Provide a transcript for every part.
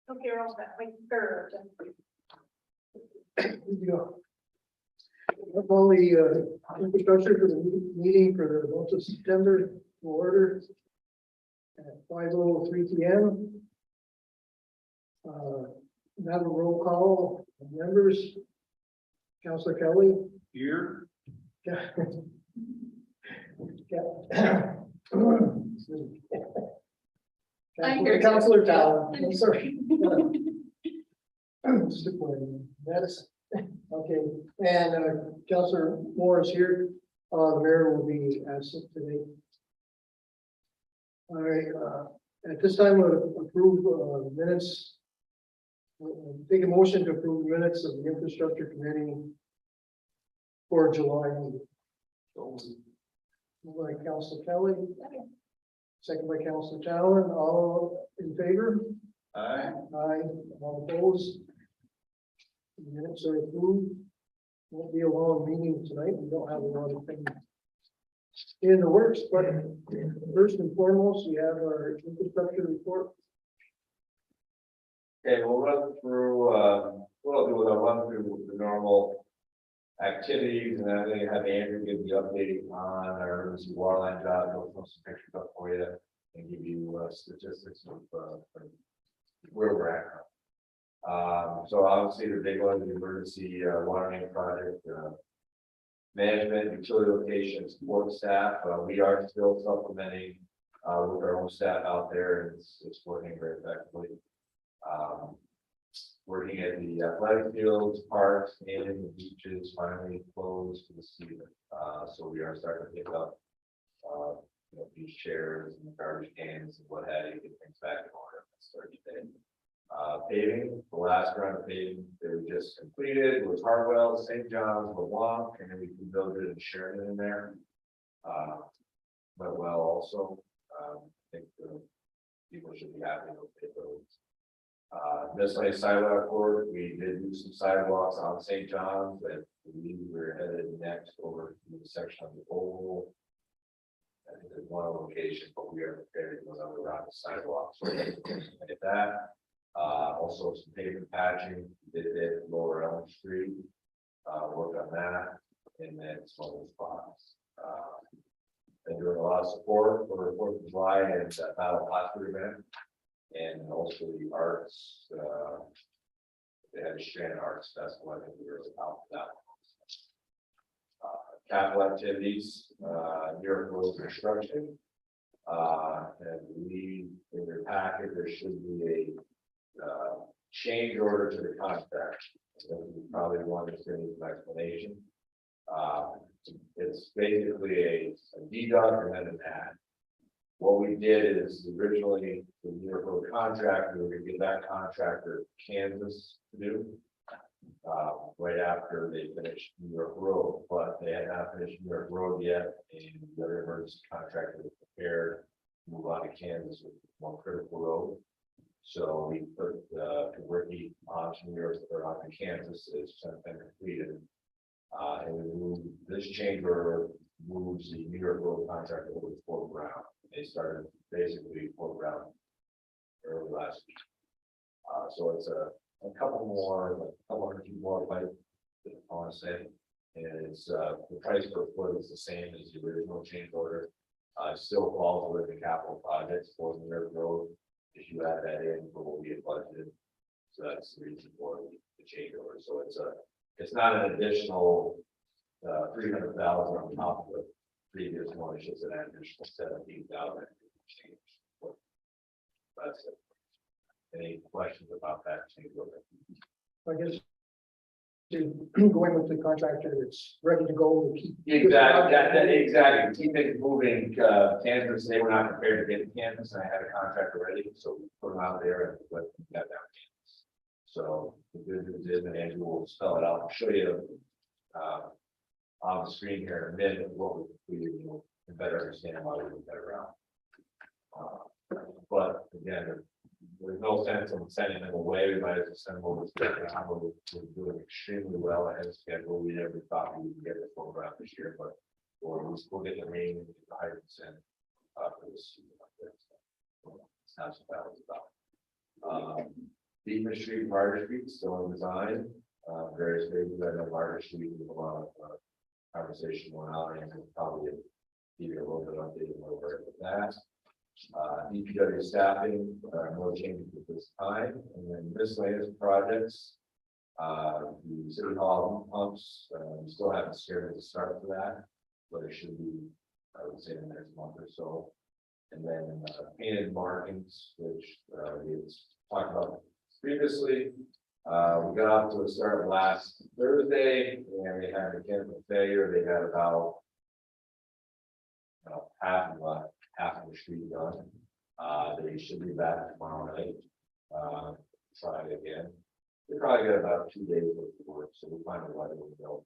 Okay, we're all set. Wait, or, Here you go. Up all the infrastructure for the meeting for the month of September, will order at 5:03 p.m. Now the roll call of members. Councilor Kelly. Here. Yeah. I'm here too. Councilor Talon, I'm sorry. Just a point. Madison. Okay, and Councilor Moore is here. The mayor will be absent today. All right, at this time, we'll approve minutes. Take a motion to approve the minutes of the infrastructure committee for July. Moved by Councilor Kelly, second by Councilor Talon. All in favor? Aye. Aye. All opposed? The minutes are approved. Won't be a long meeting tonight. We don't have a lot of things in the works, but first and foremost, we have our infrastructure report. Okay, we'll run through, what I'll do is I'll run through the normal activities, and then I'm gonna have Andrew give the update on our emergency water line job. He'll post some pictures up for you and give you statistics of where we're at. So obviously the big one is the emergency water main project, management, utility location, support staff. We are still supplementing with our own staff out there, and it's working very effectively. Working at the athletic fields, parks, and the beaches finally closed for the season. So we are starting to pick up beach chairs and garbage cans and what have you, get things back in order. Start today. Paving, the last round of paving that we just completed was Hartwell, St. John's, LeBlanc, and then we build it in Sheridan in there. But well, also, I think people should be happy with those. This way sidewalk work, we did do some sidewalks on St. John's, and we were headed next over to the section of the oval. I think there's one location, but we are prepared to go another round of sidewalks. So I did that. Also some pavement patching, did it Lower Elm Street, work on that, and then some other spots. Been doing a lot of support for 4th of July and Battle Plaster event, and also the arts. They had a Shannon Arts Festival. I think we were out for that. Capital activities, Europe Road construction, and we in your packet there should be a change order to the contract. You probably want to send an explanation. It's basically a deduct and then an add. What we did is originally the New York Road contract, we were going to give that contractor Kansas to do right after they finished New York Road, but they had not finished New York Road yet, and the other emergency contractor was prepared to move on to Kansas with one critical road. So we put Ricky on to New York or on to Kansas is been completed. And we moved this chamber moves the New York Road contract over to Fort Brown. They started basically Fort Brown early last week. So it's a couple more, like a couple hundred feet more pipe, I want to say. And it's the price per foot is the same as the original change order. Still falls within the capital projects for the New York Road. If you add that in for what we had budgeted, so that's the reason for the change order. So it's not an additional 300,000 on top of the previous one. It's just an additional 17,000 change. That's it. Any questions about that change order? I guess going with the contractor that's ready to go. Exactly. Exactly. Keep it moving. Kansas, they were not prepared to get to Kansas, and I had a contractor ready, so we put them out there and let them get down to Kansas. So the good news is, and Andrew will spell it out and show you on the screen here in a minute what we do, you better understand why we went that route. But again, there's no sense in sending them away. We might as well send them over to we're doing extremely well ahead of schedule. We never thought we would get this program this year, but we'll get the rain 100% for this season. That's what that was about. Beaver Street, Margaret Street, still in design, various phases. I know Margaret Street with a lot of conversation going on, and we'll probably give you a little bit of update over with that. DPW staffing, no changes at this time, and then miscellaneous projects. The city hall heat pumps, we still haven't scheduled to start for that, but it should be, I would say, in the next month or so. And then painted markings, which we talked about previously. We got off to a start last Thursday, and they had a mechanical failure. They had about half of the street done. They should be back tomorrow night. Try it again. They probably got about 2 days worth of work, so we'll find a weather window.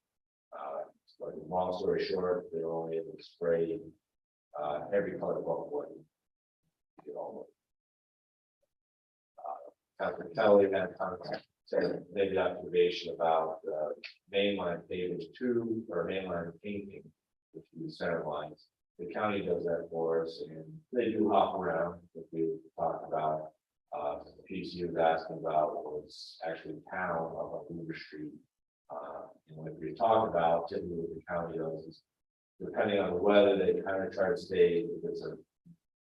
But long story short, they're only able to spray every color above what you get all of it. Captain Kelly had contact, said maybe observation about mainline paving 2 or mainline painting, which is center lines. The county does that for us, and they do hop around, that we talked about. The piece you was asking about was actually town of Beaver Street. And when we talk about typically what the county does is, depending on the weather, they kind of try to stay, if it's a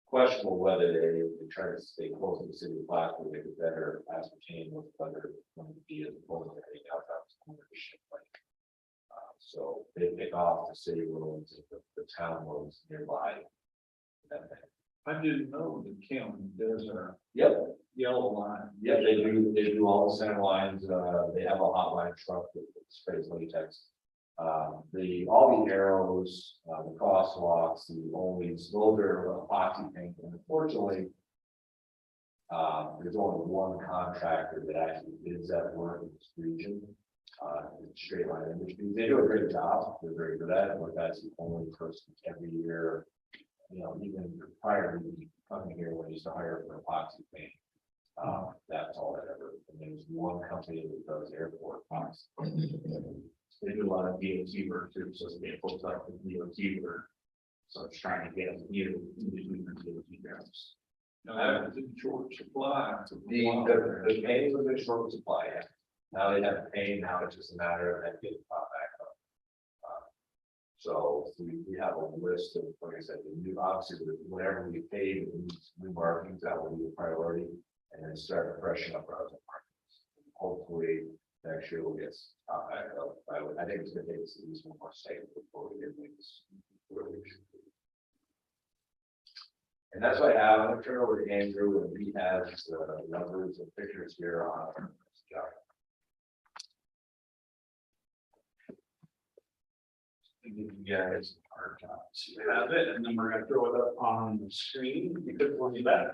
questionable weather day, they try to stay close to the city of Blackwood, they could better ascertain what the weather is going to be as opposed to heading out to the ship. So they pick off the city roads, the town roads nearby. I didn't know the county does a Yep, yellow line. yeah, they do all the center lines, they have a hotline truck that sprays latex. All the arrows, the crosswalks, the onlys, those are epoxy paint, and unfortunately. There's only one contractor that actually bids that work in this region. Straight Line Industries, they do a great job, they're very good at it, but that's the only person every year. Even prior to me coming here, when I used to hire for epoxy paint. That's all that ever, and there's one company that does airport epoxy. They do a lot of DOT work too, so they hooked up with DOT work. So it's trying to get you in between the DOT jobs. Now that was in short supply. The paint was in short supply, yeah. Now they have paint, now it's just a matter of them getting caught back up. So we have a list of, like I said, the new, obviously, whenever we pay these new markings, that will be a priority, and then start to freshen up our other markings. Hopefully, next year we'll get caught back up. I think it's gonna take us at least one more cycle before we get things where we should be. And that's what I have. I'm gonna turn over to Andrew, and he has the numbers and pictures here on our job. Give you guys a hard time. So you have it, and then we're gonna throw it up on the screen. You could want you back.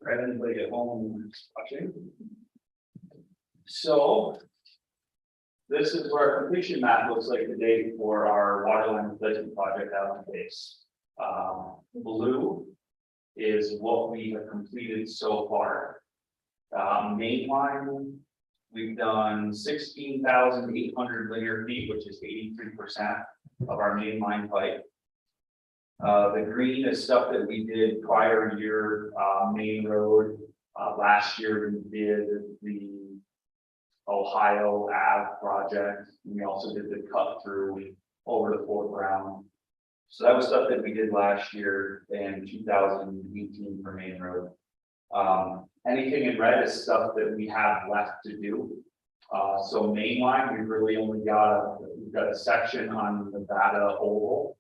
Right, anybody at home is watching. So. This is what our completion map looks like today for our water line replacement project out on base. Blue is what we have completed so far. Main line. We've done 16,800 linear feet, which is 83% of our main line pipe. The green is stuff that we did prior year, Main Road. Last year we did the Ohio Ave project. We also did the cut through over the Fort Brown. So that was stuff that we did last year in 2018 for Main Road. Anything in red is stuff that we have left to do. So mainline, we've really only we've got a section on Nevada Oval.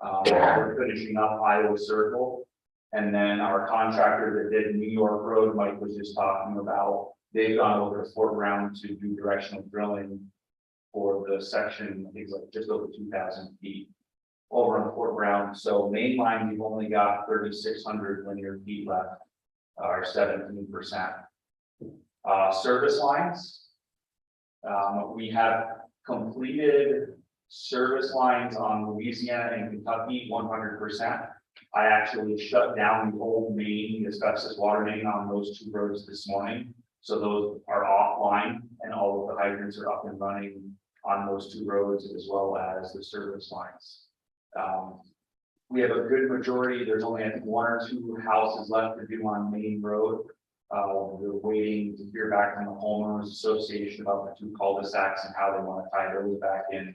We're finishing up Iowa Circle. And then our contractor that did New York Road, Mike was just talking about, they've gone over to Fort Brown to do directional drilling for the section, I think it's like just over 2,000 feet over on Fort Brown. So mainline, we've only got 3,600 linear feet left. Are 17%. Service lines. We have completed service lines on Louisiana and Kentucky 100%. I actually shut down the old main, the asbestos water main on those 2 roads this morning. So those are offline, and all of the hydrants are up and running on those 2 roads, as well as the service lines. We have a good majority, there's only, I think, one or two houses left to do on Main Road. We're waiting to hear back from the homeowners association about the two cul-de-sacs and how they want to tie those back in.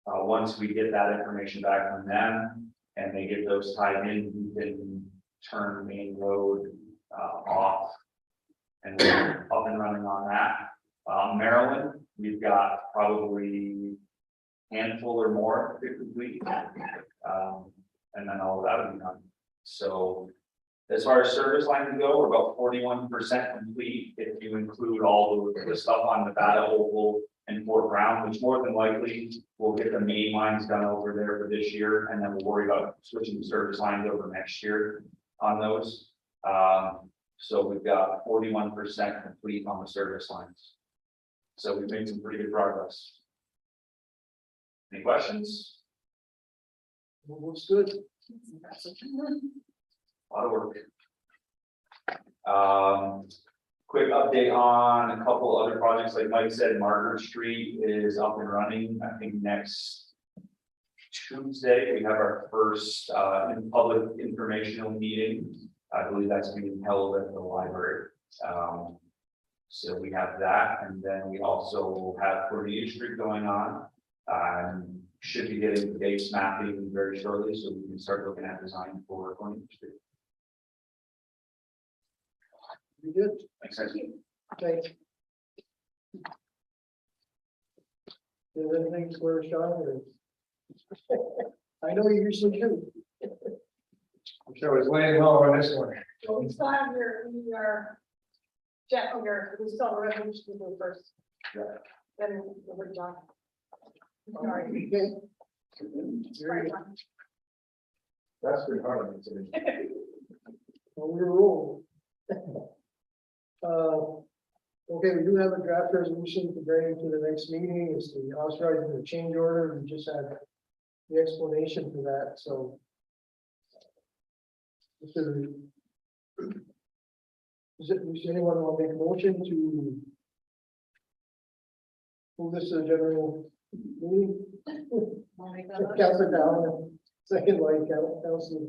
Once we get that information back from them and they get those tied in, we can turn Main Road off. And we're up and running on that. Maryland, we've got probably handful or more to complete. And then all of that will be done. So as far as service lines go, we're about 41% complete if you include all the stuff on Nevada Oval and Fort Brown, which more than likely we'll get the main lines done over there for this year, and then we'll worry about switching the service lines over next year on those. So we've got 41% complete on the service lines. So we've made some pretty good progress. Any questions? Looks good. A lot of work. Quick update on a couple other projects, like Mike said, Margaret Street is up and running. I think next Tuesday, we have our first in public informational meeting. I believe that's being held at the library. So we have that, and then we also have Cornelia Street going on. Should be getting the base mapping very shortly, so we can start looking at design for Cornelia Street. You good? Makes sense. Thanks. Do you have anything for Sean or? I know you usually do. So I was laying low on this one. So we still have Jeff, we still have a resolution to do first. Yeah. Then we're done. Sorry. Okay. Sorry, John. That's been hard on me today. Well, we're rolling. Okay, we do have a draft resolution to bring to the next meeting. It's the authorizing the change order. We just had the explanation for that, so. Does anyone want to make a motion to move this to the general meeting? Wanna make that motion? Councilor Down, second by Councilor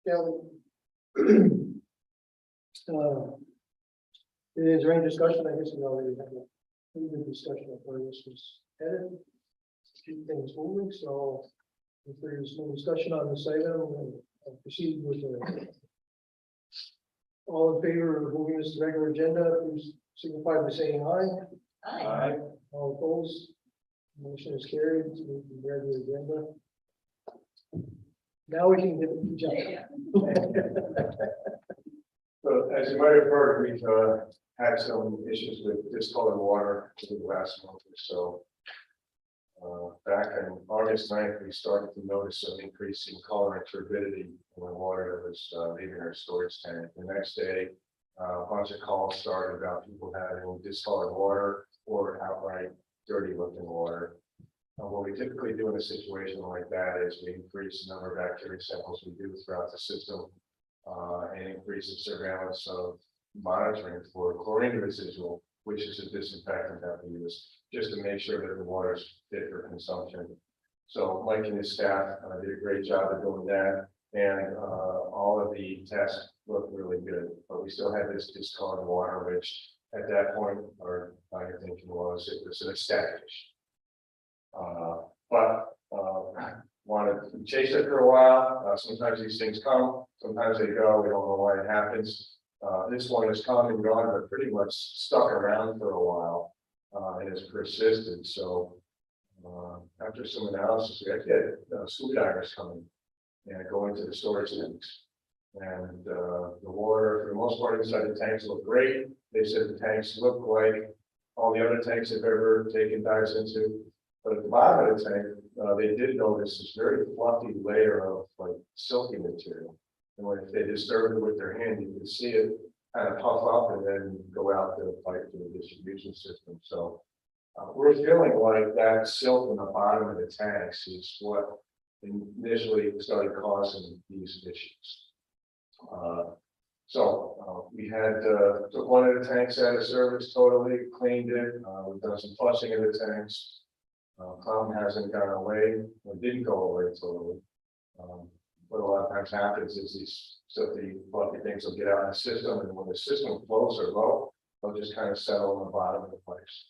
Kelly. Is there any discussion? I guess we already had a pretty good discussion of where this was headed. Keep things moving, so if there's no discussion on this item, we'll proceed with the. All in favor of moving this to regular agenda, please signify by saying aye. Aye. All opposed? Motion is carried to move to the regular agenda. Now we can get it to Jeff. So as you might have heard, we've had some issues with discolored water in the last month or so. Back on August 9th, we started to notice an increase in color and turbidity in the water that was leaving our storage tank. The next day, a bunch of calls started about people having discolored water or outright dirty looking water. What we typically do in a situation like that is we increase the number of bacteria samples we do throughout the system and increase the surveillance of monitoring for chlorine residual, which is a disinfectant that we use, just to make sure that the water is fit for consumption. So Mike and his staff did a great job of doing that, and all of the tests looked really good. But we still had this discolored water, which at that point, our thinking was it was an aesthetic issue. Wanted to chase it for a while. Sometimes these things come, sometimes they go. We don't know why it happens. This one has come and gone, but pretty much stuck around for a while. And has persisted. So after some analysis, we actually had scuba divers coming and go into the storage tanks. And the water, for the most part, inside the tanks look great. They said the tanks look like all the other tanks they've ever taken dives into. But at the bottom of the tank, they did notice this very fluffy layer of like silky material. And when if they disturbed it with their hand, you could see it kind of puff up and then go out the pipe to the distribution system. So we're feeling like that silt in the bottom of the tanks is what initially started causing these issues. We had took one of the tanks out of service totally, cleaned it. We've done some flushing of the tanks. Problem hasn't gone away, or didn't go away totally. what a lot of times happens is these silty, fluffy things will get out in the system, and when the system flows are low, they'll just kind of settle on the bottom of the place.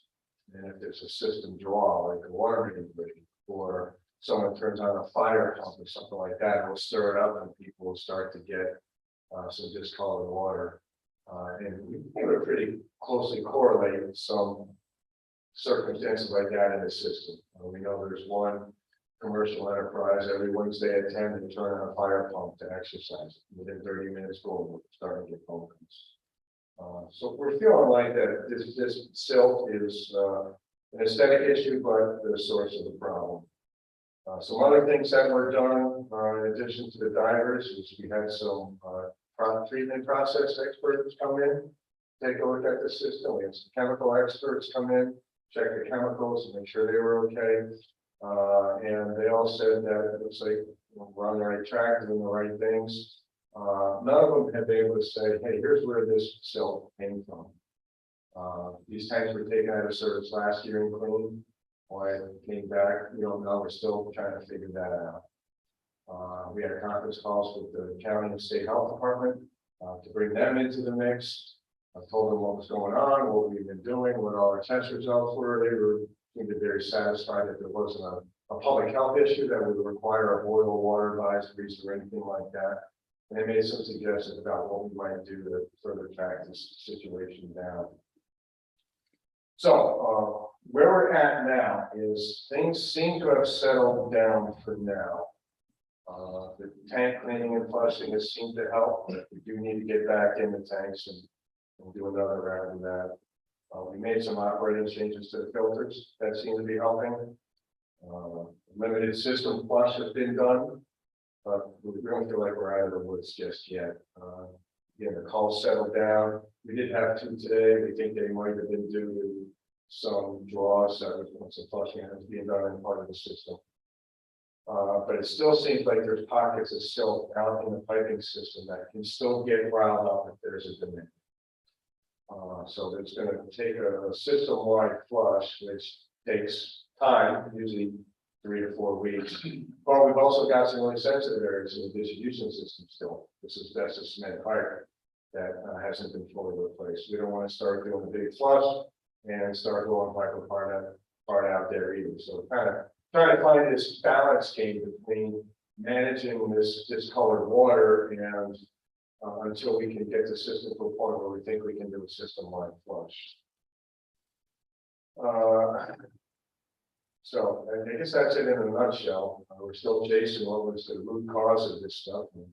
And if there's a system draw, like a water main break, or someone turns on a fire pump or something like that, it will stir it up and people will start to get some discolored water. And we were pretty closely correlated with some circumstances like that in the system. We know there's one commercial enterprise every Wednesday at 10 to turn on a fire pump to exercise. Within 30 minutes, we're starting to get phone calls. So we're feeling like that this silt is an aesthetic issue, but the source of the problem. Some other things that were done in addition to the divers is we had some treatment process experts come in, take a look at the system. We had some chemical experts come in, check the chemicals and make sure they were okay. And they all said that it looks like we're on the right track, doing the right things. None of them have been able to say, hey, here's where this silt came from. These tanks were taken out of service last year and cleaned. Why it came back, we don't know. We're still trying to figure that out. We had conference calls with the county and state health department to bring them into the mix. I told them what was going on, what we've been doing, what all our test results were. They were seemed to be very satisfied that there wasn't a public health issue that would require a boil water advisories or anything like that. And they made some suggestions about what we might do to further track this situation down. So where we're at now is things seem to have settled down for now. The tank cleaning and flushing has seemed to help. We do need to get back in the tanks and do another round of that. We made some operating changes to the filters that seem to be helping. Limited system flush has been done, but we don't feel like we're out of the woods just yet. Again, the calls settled down. We did have two today. We think they might have been due to some draws that was some flushing that was being done in part of the system. But it still seems like there's pockets of silt out in the piping system that can still get riled up if there's a demand. So it's going to take a system-wide flush, which takes time, usually 3 to 4 weeks. But we've also got some really sensitive areas in the distribution system still. This is that's a cement pipe that hasn't been fully replaced. We don't want to start doing a big flush and start going micro part out there either. So kind of trying to find this balance game between managing this discolored water and until we can get the system to a point where we think we can do a system-wide flush. So I guess that's it in a nutshell. We're still chasing what was the root cause of this stuff. And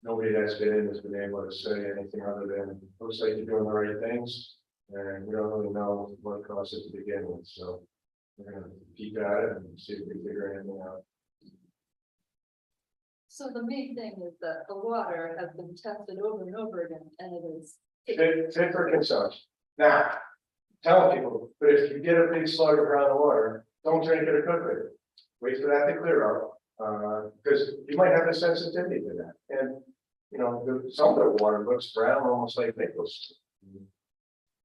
nobody that's been in has been able to say anything other than looks like you're doing the right things, and we don't really know what caused it to begin with. So we're going to keep at it and see if we figure anything out. So the main thing is that the water has been tested over and over again, and it is. Fit for consumption. Now, tell people, but if you get a big slug of brown water, don't drink it or cook with it. Wait for that to clear up, because you might have a sensitivity to that. And you know, some of the water looks brown, almost like nickels.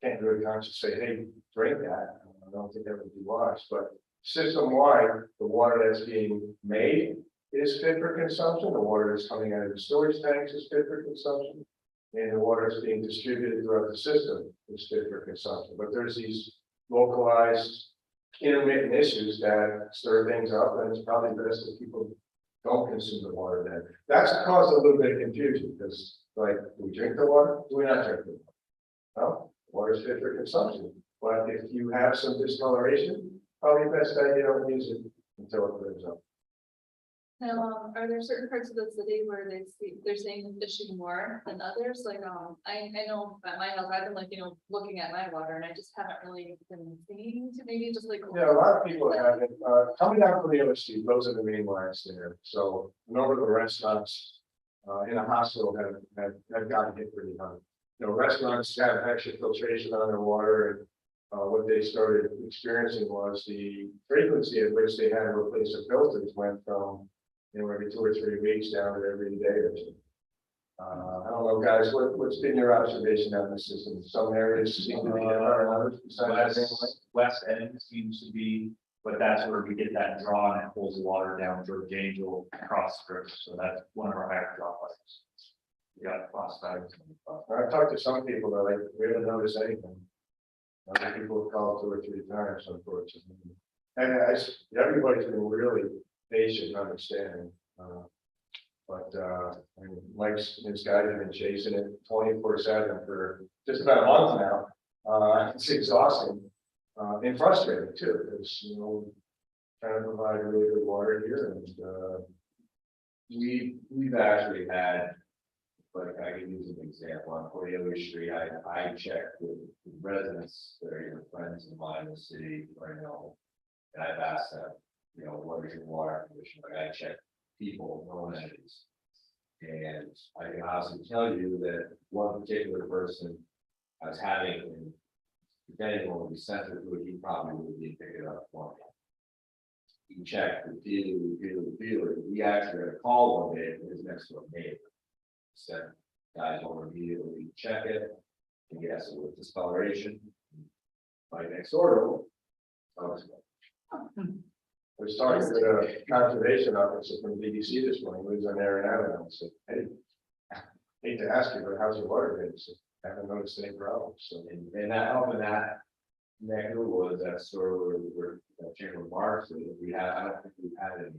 Can't really consciously say, "Hey, drink that." I don't think that would be wise. But system-wide, the water that's being made is fit for consumption. The water that's coming out of the storage tanks is fit for consumption. And the water that's being distributed throughout the system is fit for consumption. But there's these localized intermittent issues that stir things up, and it's probably best if people don't consume the water then. That's caused a little bit of confusion because, like, do we drink the water? Do we not drink the water? Well, water is fit for consumption. But if you have some discoloration, probably best that you don't use it until it clears up. Now, are there certain parts of the city where they're saying it's fishing more than others? Like, I know at my house, I've been like, looking at my water and I just haven't really been seeing to maybe just like. Yeah, a lot of people have it, coming down from the other street, those are the main lines there. So a number of the restaurants, in a hospital have gotten hit pretty hard. Restaurants have extra filtration on their water, and what they started experiencing was the frequency at which they had to replace the filters went from every 2 or 3 weeks down to every day or two. I don't know, guys, what's been your observation out in the system? Some areas seem to be better than others. West End seems to be But that's where we get that draw and it pulls the water down George Angel across the river, so that's one of our higher draw levels. We got phosphate. I've talked to some people that like, we haven't noticed anything. Other people have called 2 or 3 times, unfortunately. And everybody's been really patient and understanding. But I mean, Mike's, his guys have been chasing it 24/7 for just about a month now. It's exhausting, and frustrating too, because, you know, trying to provide really good water here and, We've actually had, like, I can use an example, on Cordelia Street, I checked with residents that are your friends of mine in the city, or, you know, and I've asked them, you know, what is your water condition, like, I check people, no entities. And I can honestly tell you that one particular person I was having, and if anyone would be sensitive to it, he probably would be picking it up for me. He checked the dealer, he actually had a call one day from his next door neighbor. Said, guys will immediately check it, and yes, it was discoloration. Right next door to him. we started with a conservation officer from BBC this morning, who lives on Aaron Avenue, and said, hey, hate to ask you, but how's your water been? He said, I haven't noticed any problems, so. And that helping that neck was that story where Chamber of Mars, we had, I don't think we've had any.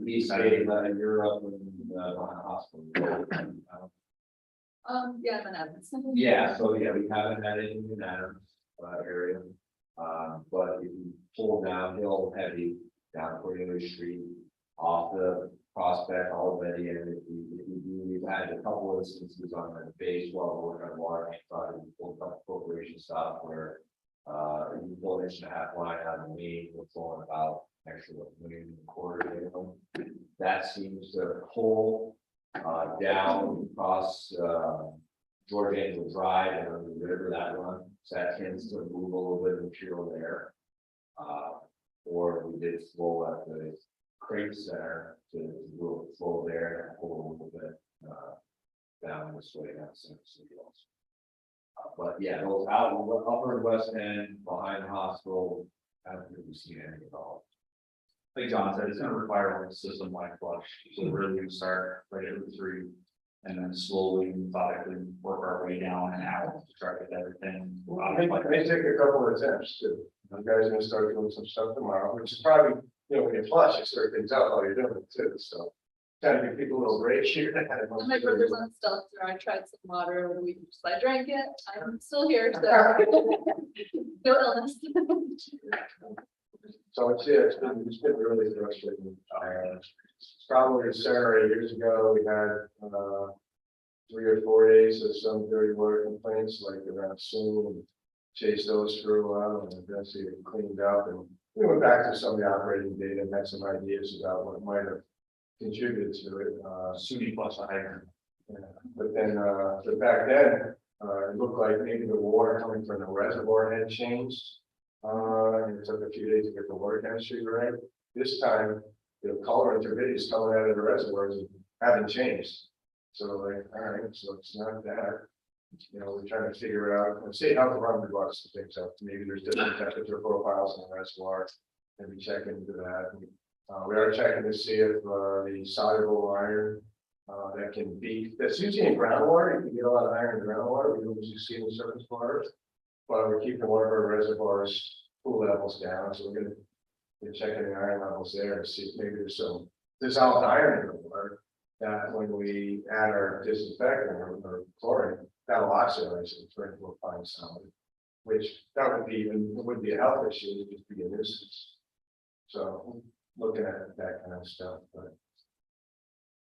East State, Europe, and hospital. Yeah, then Evans. Yeah, so yeah, we haven't had any in that area. But if you pull downhill heavy down Cordelia Street, off the Prospect, Albany, and if you do, we've had a couple of instances on the base while we're working on water main project, we pulled up corporation stuff where you pull an 1.5 inch line out of the main, we're pulling about actually $1.25 million, you know. That seems to pull down across George Angel Drive and on the river that run, so that tends to move a little bit of material there. Or we did flow at the crate center to move flow there and pull a little bit down this way, down Center City also. But yeah, those out in the upper and west end behind the hospital, I don't think we've seen any at all. Like John said, it's gonna require a system like flush, so we're really gonna start right at Route 3. And then slowly, methodically work our way down and out to try to get everything. I may take a couple of attempts too. You guys are gonna start doing some stuff tomorrow, which is probably, you know, when you flush, you start things out while you're doing it too, so. Kind of give people a little break here. My brother's on stealth, I tried some water over the weekend, so I drank it, I'm still here, so. No illness. So it's been really frustrating. Probably 7 or 8 years ago, we had 3 or 4 days of some dirty water complaints, like around soon, and chased those for a while, and eventually it cleaned up, and we went back to some of the operating data and had some ideas about what might have contributed to it. SUNY plus a hydrant. Yeah, but then, but back then, it looked like maybe the water coming from the reservoir had changed. And it took a few days to get the water chemistry right. This time, the color and turbidities coming out of the reservoirs haven't changed. So like, all right, so it's not that. You know, we're trying to figure out, and see how the run lots of things up. Maybe there's different temperature profiles in the reservoir, and we check into that. We are checking to see if the soluble iron that can be, that's usually in groundwater, you can get a lot of iron in groundwater, we don't usually see in surface waters. But we're keeping one of our reservoirs pool levels down, so we're checking the iron levels there and see if maybe there's some dissolved iron in the water. That when we add our disinfectant or chlorine, that'll oxidize and turn into a fine solid. Which that would be, it wouldn't be a health issue, it would just be a nuisance. So looking at that kind of stuff, but.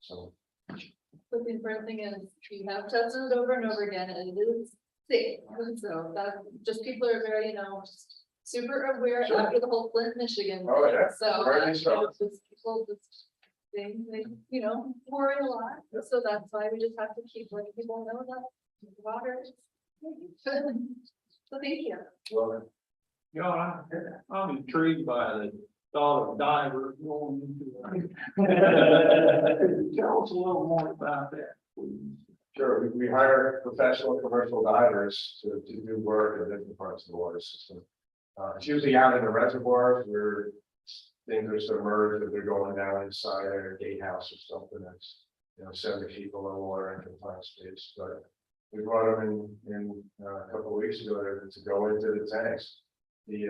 So. The important thing is, we have tested it over and over again, and it is safe, so that, just people are very, you know, just super aware Sure. after the whole Flint, Michigan. Oh, yeah. So, Learning you stuff. know, just people just, they, you know, worry a lot, so that's why we just have to keep letting people know that water is safe. So thank you. Well, You know, I'm intrigued by the thought of divers going into it. Tell us a little more about that, please. sure, we hire professional commercial divers to do work in different parts of the water system. It's usually out in the reservoirs where things are submerged, if they're going down inside a gatehouse or something that's, 70 feet below water and confined space, but we brought them in a couple of weeks ago to go into the tanks. The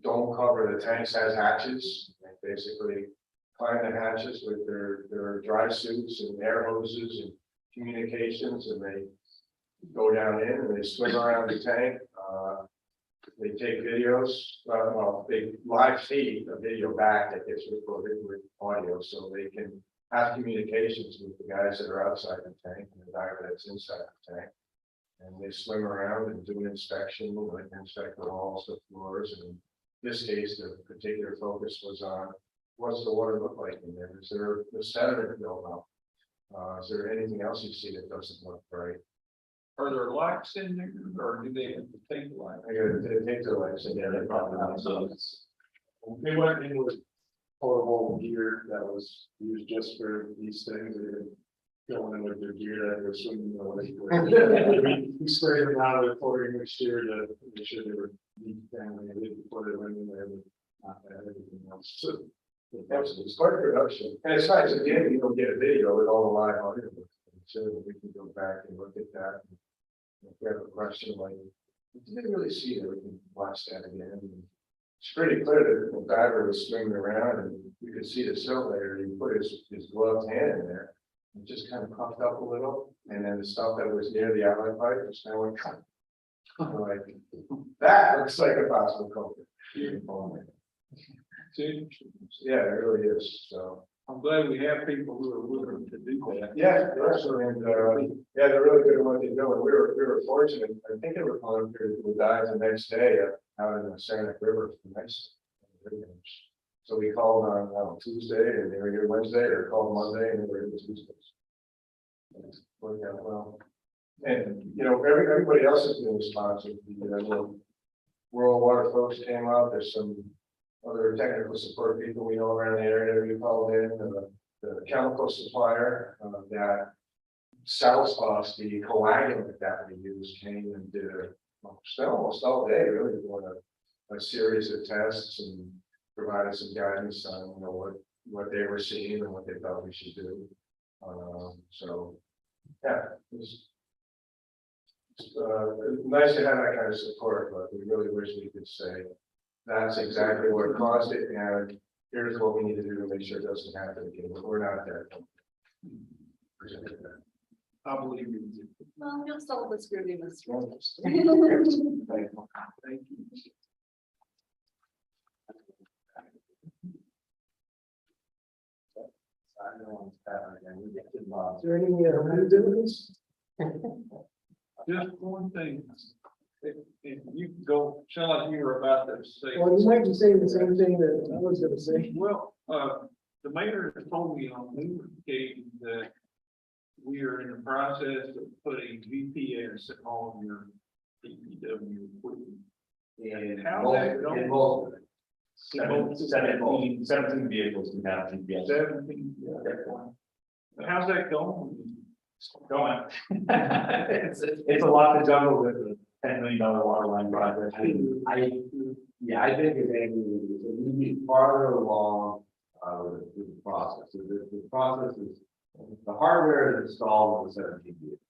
dome cover of the tanks has hatches. They basically climb the hatches with their dry suits and air hoses and communications, and they go down in and they swim around the tank. They take videos, they live feed a video back that gets recorded with audio, so they can have communications with the guys that are outside the tank and the diver that's inside the tank. And they swim around and do an inspection, like inspect the walls, the floors, and in this case, the particular focus was on what's the water look like in there? Is there the sediment buildup? Is there anything else you see that doesn't look right? Are there lights in there, or do they have to take the light? I gotta take the lights and they probably have some. We went in with portable gear that was used just for these things. They were going in with their gear that was swimming in the lake. We sprayed them out with chlorine mixture to make sure they were deep down and they didn't put it in there, but not that everything else. So, It's part of production, and it's nice, at the end, you don't get a video with all the live audio, so we can go back and look at that. If we have a question like, did they really see that, we can watch that again. And it's pretty clear that the diver was swimming around and you could see the sill layer, he put his gloved hand in there. It just kind of puffed up a little, and then the stuff that was near the outlet pipe just kind of went cut. Like, that looks like a possible culprit. Yeah, it really is, so. I'm glad we have people who are willing to do that. Yeah, and, yeah, they're really good at what they do, and we were fortunate, I think they were calling to die the next day out in the Santa River for nice. So we called on Tuesday, and they were here Wednesday, or called Monday, and they were here Tuesday. Worked out well. And, everybody else has been responsive, Rural Water folks came out, there's some other technical support people we know around the area. We called in the chemical supplier that sells us the coagulant that we use, came and did almost all day, really doing a series of tests and provided some guidance on what they were seeing and what they thought we should do. So yeah, it's nice to have that kind of support, but we really wish we could say that's exactly what caused it, and here's what we need to do to make sure it doesn't happen again. We're not there. I believe you. Well, you'll solve this groovy mystery. Thank you. Thank you. Is there any new business? Just one thing. If you could go, sound like you were about to say. Well, you might be saying the same thing that I was gonna say. Well, the mayor has told me on numerous occasions that we are in the process of putting GPS in all of your DPW equipment. And How's that going? in both of them. 17 vehicles can have GPS. 17. How's that going? Going. It's a lot to juggle with a $10 million water line project. I think it's we get farther along with the process. So the process is the hardware is installed with the 17 vehicles.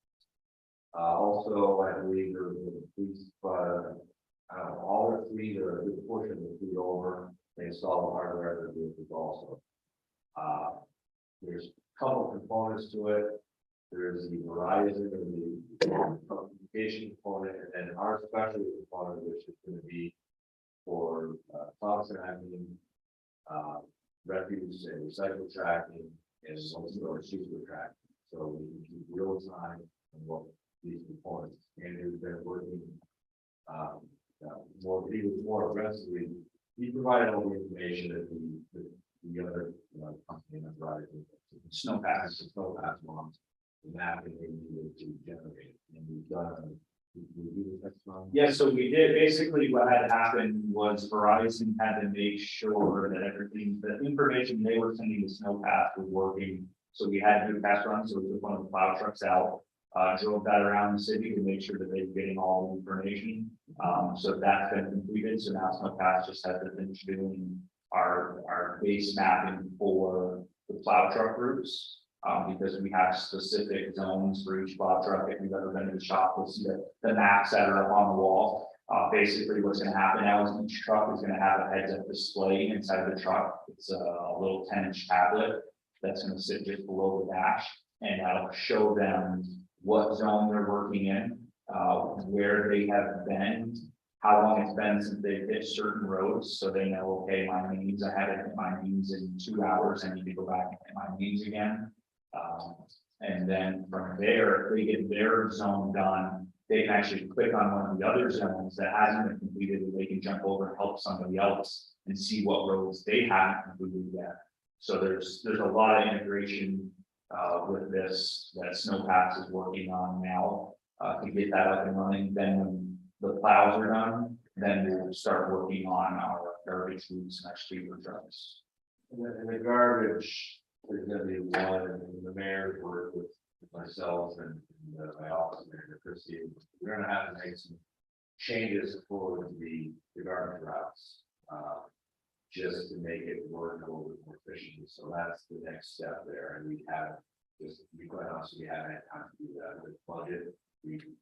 Also, I believe there was a police, all the fleet or a good portion of the fleet over, they install the hardware of the vehicles also. There's a couple components to it. There's the Verizon and the communication component, and then our specialty component, which is going to be for Thompson Avenue, refuse and recycle tracking, and also our super tracking. So we can keep real time on what these components. And we've been working more aggressively. He provided all the information that the other company that Verizon, Snowpass wants. Mapping they needed to generate, and we've done. Yeah, so we did, basically what had happened was Verizon had to make sure that everything, the information they were sending to Snowpath was working. So we had to do a test run, so we took one of the plow trucks out, drove that around the city to make sure that they're getting all the information. So that's been completed, so now Snowpass just has to finish doing our base mapping for the plow truck routes. Because we have specific zones for each plow truck. If you've ever been to the shop, you'll see the maps that are up on the wall. Basically, what's gonna happen now is each truck is gonna have a heads-up display inside the truck. It's a little 10-inch tablet that's gonna sit just below the dash, and that'll show them what zone they're working in, where they have been, how long it's been since they've hit certain roads, so they know, okay, my mains, I had to hit my mains in 2 hours, I need to go back and hit my mains again. And then from there, if they get their zone done, they can actually click on one of the other zones that hasn't been completed, and they can jump over and help somebody else and see what roads they haven't completed yet. So there's a lot of integration with this that Snowpass is working on now to get that up and running. Then when the plows are done, then we'll start working on our garbage routes and our sweeper trucks. And the garbage, there's gonna be one, and the mayor work with myself and my office manager, Christie. We're gonna have to make some changes for the garbage routes. Just to make it work a little bit more efficiently, so that's the next step there, and we have, just to be quite honest, we haven't had time to do that with budget.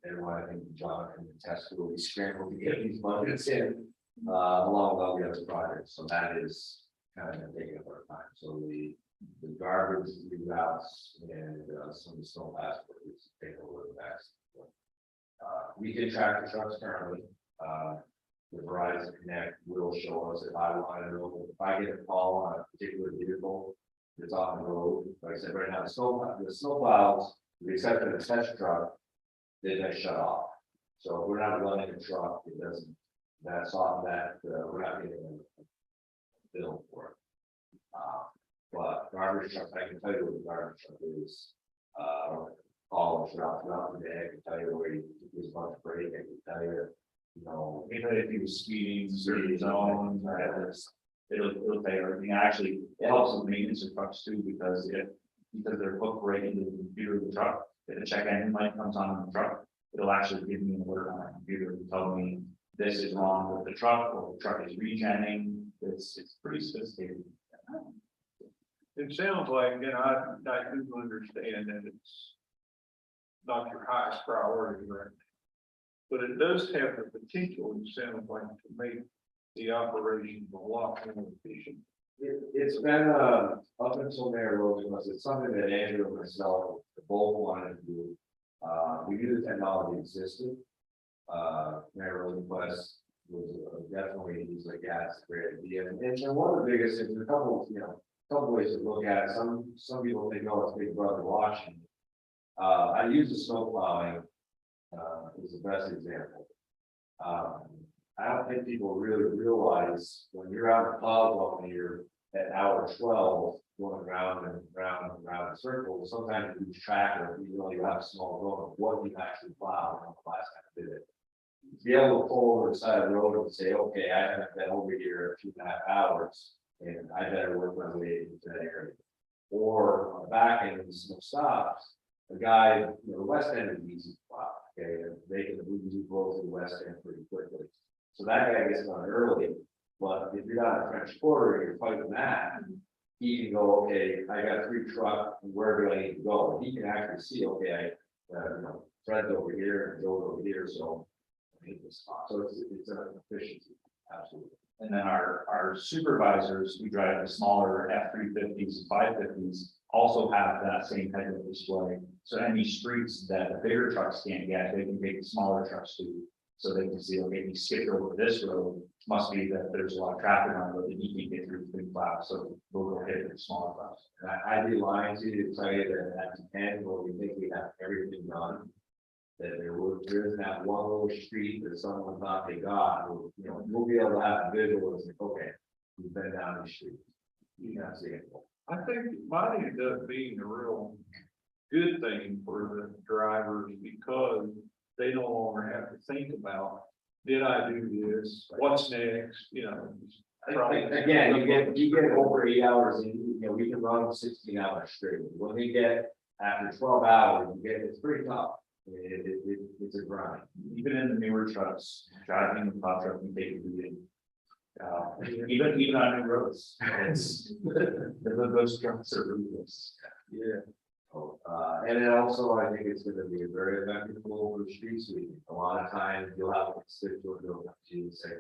Everyone, I think, John and Tessa will be scrambled to get these budgets in, along with all the other projects, so that is kind of gonna take up our time, so the garbage routes and some of the Snowpass work is take a little bit. We can track the trucks currently, the Verizon Connect will show us if I want to know, if I get a call on a particular vehicle that's on the road. Like I said, right now, the snowplows, with the exception of the test truck, they just shut off. So if we're not running a truck, it doesn't, that's off that, we're not getting a bill for it. But garbage truck, I can tell you what the garbage truck is. All throughout the day, I can tell you where you use a bunch of break, I can tell you. You know, even if you were speeding certain zones, it'll tell you everything. Actually, it helps with maintenance of trucks too, because they're hooked right into the computer of the truck. If the check engine light comes on in the truck, it'll actually give me an alert on my computer to tell me this is wrong with the truck, or the truck is regenning. It's pretty sophisticated. It sounds like, and I do understand that it's not your highest priority, right? But it does have the potential, it sounds like, to make the operation a lot more efficient. It's been up until Mayor Rose, it's something that Andrew and myself both wanted to do. We knew the technology existed. Mayor Rose was definitely, he's like, yeah, it's a great idea. And one of the biggest things, a couple ways to look at it. Some people think, oh, it's Big Brother watching. I use the snow plowing is the best example. I don't think people really realize when you're out in the plow when you're at hour 12 going around and around and around in circles, sometimes you lose track of, you know, you have a small zone of what you actually plowed on the last time you did it. To be able to pull over the side of the road and say, okay, I haven't been over here 2.5 hours, and I better work my way into that area. Or on the back end of the snow stops, the guy, you know, the west end is easy to plow, okay, and they can move to the west end pretty quickly. So that guy gets done early, but if you're not in French Quarter and you're fighting that, he can go, okay, I got 3 trucks, where do I need to go? And he can actually see, okay, you know, Fred's over here and Joe's over here, so I hit this spot. So it's an efficiency, absolutely. And then our supervisors who drive the smaller F-350s and 550s also have that same type of display. So any streets that the bigger trucks can't get, they can take the smaller trucks to. So they can see, okay, if you skipped over this road, must be that there's a lot of traffic on the road that you can get through the big plows. So we'll go hit the smaller plows. And I'd be lying to you to tell you that at the end, where we think we have everything done, that there isn't that one little street that someone thought they got, you know, we'll be able to have a visual and say, okay, we've been down the street. You can see it. I think it might end up being a real good thing for the drivers because they no longer have to think about, did I do this? What's next? You know. Again, you get over 8 hours and, you know, we can run 16 hours straight. When we get after 12 hours, it's pretty tough. It's a grind. Even in the newer trucks, driving the plow truck and taking it. Even on new roads, it's, those trucks are ruthless. Yeah. Oh, and then also, I think it's gonna be a very effective tool for street sweeping. A lot of times you'll have a constituent go up to you and say,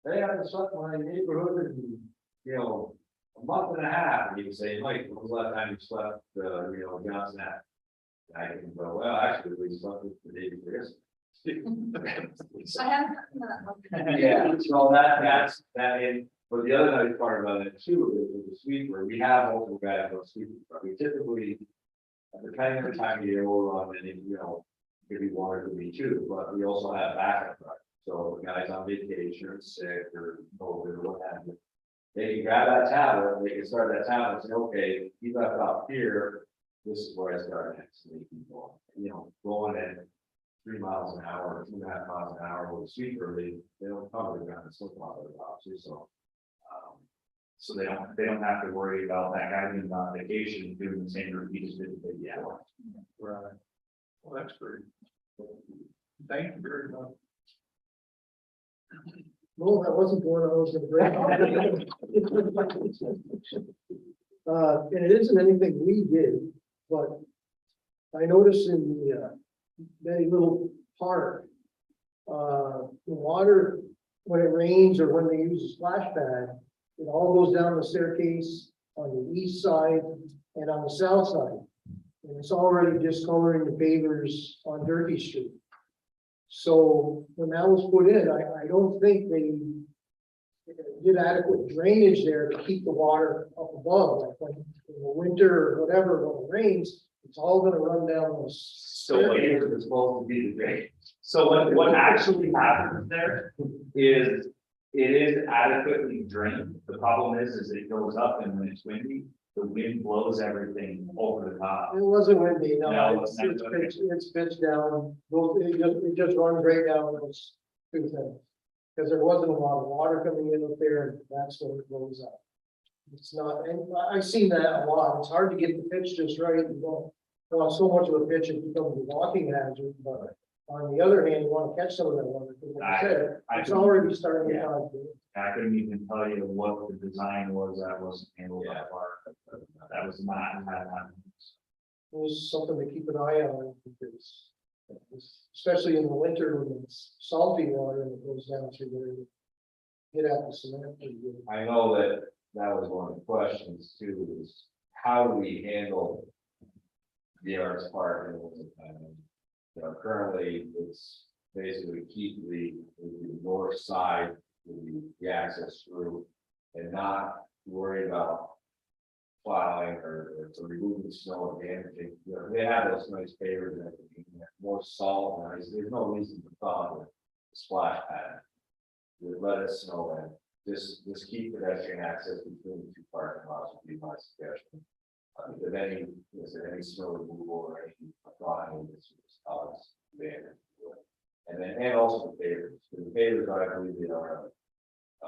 hey, I just swept my neighborhood in, you know, a month and a half. And you can say, Mike, when was the last time you swept, you know, Johnson Ave? And I can go, well, actually, we swept it the day before yesterday. I haven't done that. Yeah, so that's, but the other nice part about it too, is with the sweeper, we have multiple guys on sweeper, but we typically, depending on the time of year we're on, and you know, could be one or could be two, but we also have backup drivers. So the guys on vacation or sick or COVID or what have you, they can grab that tablet, they can start that tablet and say, okay, you left off here, this is where I start next, and they keep going, you know, going at 3 miles an hour, or 2.5 miles an hour with a sweeper, they don't cover the ground, so obviously, so. So they don't have to worry about that guy being on vacation doing the same repeat as did the day before. Right. Well, that's great. Thank you very much. No, that wasn't the one I was gonna bring. And it isn't anything we did, but I noticed in the, very little park, the water, when it rains or when they use a splash pad, it all goes down the staircase on the east side and on the south side. And it's already discoloring the pavers on Durkee Street. So when that was put in, I don't think they did adequate drainage there to keep the water up above. Like when in the winter or whatever, when it rains, it's all gonna run down those. So what It's supposed to be the drain. So what actually happens there is it is adequately drained. The problem is it goes up and when it's windy, the wind blows everything over the top. It wasn't windy, no, No, it's it's not windy. pitched down, it just runs right down those two things. Because there wasn't a lot of water coming in up there, and that's when it goes up. It's not, and I've seen that a lot, it's hard to get the pitch just right, you don't want so much of a pitch, it becomes a walking hazard, but on the other hand, you want to catch some of that water, because like I said, it's already starting to cause. I couldn't even tell you what the design was that wasn't handled that far. That was not that. It was something to keep an eye on, because especially in the winter when it's salty water and it goes down through there. Get at the cement. I know that was one of the questions too, is how do we handle the arts park in the winter time? You know, currently, it's basically keep the north side with the access through and not worry about plowing or removing snow and damaging. You know, they have those nice pavers and everything, more salt and ice. There's no reason to thaw the splash pad. We let it snow in. Just keep pedestrian access between the two parking lots would be my suggestion. If any snow removal or any thawing, it's there. And then, and also the pavers. The pavers, I believe they are,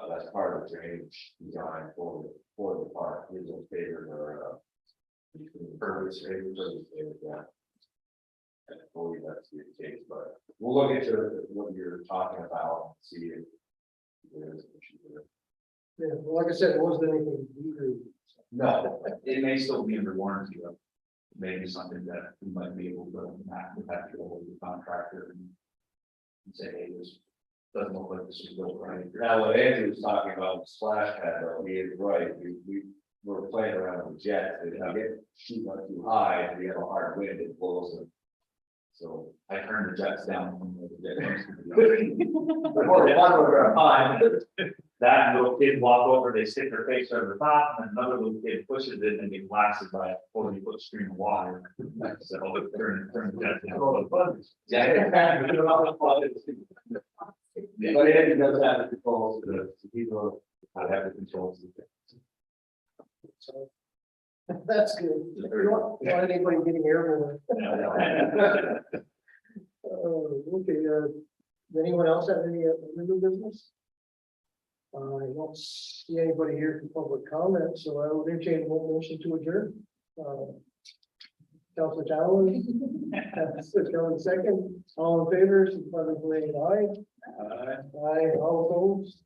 that's part of the drainage design for the park. These pavers are, between pervious pavers, yeah. And I believe that's the case, but we'll look into what you're talking about, and see if there's an issue with it. Yeah, well, like I said, it wasn't anything either. No, It may still be under warranty, though. Maybe something that we might be able to have to go with the contractor and say, hey, this doesn't look like this is built right. now what Andrew was talking about, the splash pad, though, he is right, we were playing around with jets, and if I get shooting up too high, if we have a hard wind, it blows them. So I turned the jets down from the before the one over a high, that little kid walk over, they stick their face over the top, and another little kid pushes it and get blasted by a 40-foot stream of water. So turn the jets down. yeah, but Andrew does have the controls, the people have the controls. So that's good. You don't want anybody getting airborne. Okay, anyone else have any other business? I don't see anybody here for public comment, so I would entertain a motion to adjourn. Counselor Talon, Counselor Talon second, all in favor, signify by saying aye. Aye, all opposed.